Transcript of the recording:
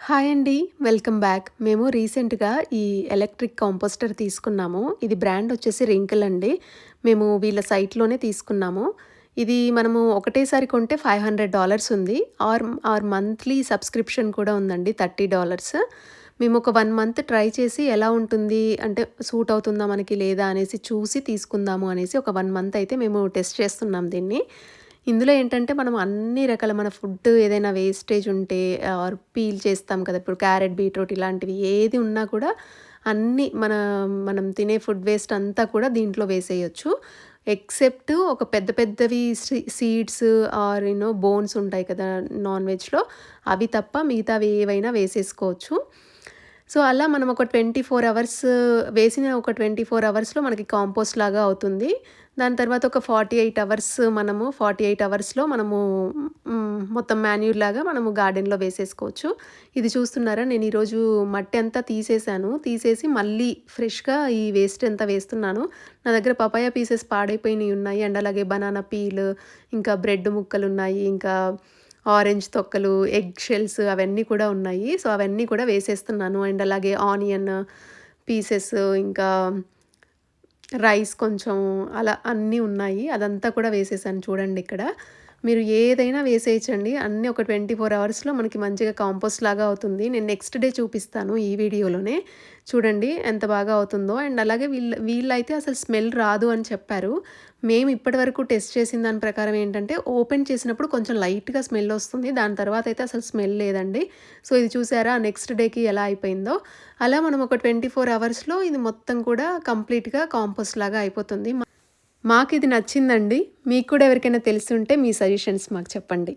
Hi అండి. Welcome back. మేము రీసెంట్‌గా ఈ ఎలక్ట్రిక్ కంపోస్టర్ తీసుకున్నాము. ఇది బ్రాండ్ వచ్చేసి రింకిల్ అండి. మేము వీళ్ళ సైట్‌లోనే తీసుకున్నాము. ఇది మనము ఒకటేసారి కొంటే $500 ఉంది. ఆర్ మంత్లీ సబ్స్క్రిప్షన్ కూడా ఉందండి $30. మేము ఒక 1 మంత్ ట్రై చేసి ఎలా ఉంటుంది అంటే సూట్ అవుతుందా మనకి లేదా అనేసి చూసి తీసుకుందాము అనేసి ఒక 1 మంత్ అయితే మేము టెస్ట్ చేస్తున్నాం దీన్ని. ఇందులో ఏంటంటే మనం అన్ని రకాల మన ఫుడ్ ఏదైనా వేస్టేజ్ ఉంటే ఆర్ పీల్ చేస్తాం కదా! ఇప్పుడు క్యారెట్, బీట్రూట్ ఇలాంటివి ఏది ఉన్నా కూడా అన్నీ మనం తినే ఫుడ్ వేస్ట్ అంతా కూడా దీంట్లో వేసేయొచ్చు. ఎక్సెప్ట్ ఒక పెద్ద పెద్దవి సీడ్స్ ఆర్ బోన్స్ ఉంటాయి కదా! నాన్ వెజ్‌లో అవి తప్ప మిగతావి ఏవైనా వేసేసుకోవచ్చు. సో, అలా మనం ఒక 24 అవర్స్ వేసిన ఒక 24 అవర్స్‌లో మనకి కాంపోస్ట్ లాగా అవుతుంది. దాని తర్వాత ఒక 48 అవర్స్‌లో మనము మొత్తం మాన్యూర్ లాగా మనము గార్డెన్‌లో వేసేసుకోవచ్చు. ఇది చూస్తున్నారా నేను ఈరోజు మట్టి అంతా తీసేసాను. తీసేసి మళ్ళీ ఫ్రెష్‌గా ఈ వేస్ట్ అంతా వేస్తున్నాను. నా దగ్గర పపాయ పీసెస్ పాడైపోయినయి ఉన్నాయి. అండ్ అలాగే బనానా పీల్, ఇంకా బ్రెడ్ ముక్కలున్నాయి. ఇంకా ఆరెంజ్ తొక్కలు, ఎగ్ షెల్స్ అవన్నీ కూడా ఉన్నాయి. సో, అవన్నీ కూడా వేసేస్తున్నాను. అండ్ అలాగే ఆనియన్ పీసెస్, ఇంకా రైస్ కొంచెం అలా అన్నీ ఉన్నాయి. అదంతా కూడా వేసేసాను చూడండి ఇక్కడ. మీరు ఏదైనా వేసేయచ్చండి. అన్నీ ఒక 24 అవర్స్‌లో మనకి మంచిగా కాంపోస్ట్ లాగా అవుతుంది. నేను నెక్స్ట్ డే చూపిస్తాను ఈ వీడియోలోనే. చూడండి ఎంత బాగా అవుతుందో. అండ్ అలాగే వీళ్ళైతే అసలు స్మెల్ రాదు అని చెప్పారు. మేము ఇప్పటివరకు టెస్ట్ చేసిన దాని ప్రకారం ఏంటంటే ఓపెన్ చేసినప్పుడు కొంచెం లైట్‌గా స్మెల్ వస్తుంది. దాని తర్వాత అయితే అసలు స్మెల్ లేదండి. సో, ఇది చూసారా నెక్స్ట్ డేకి ఎలా అయిపోయిందో. అలా మనం ఒక 24 అవర్స్‌లో ఇది మొత్తం కూడా కంప్లీట్‌గా కాంపోస్ట్ లాగా అయిపోతుంది. మాకిది నచ్చిందండి. మీకు కూడా ఎవరికైనా తెలిసుంటే మీ సజెషన్స్ మాకు చెప్పండి.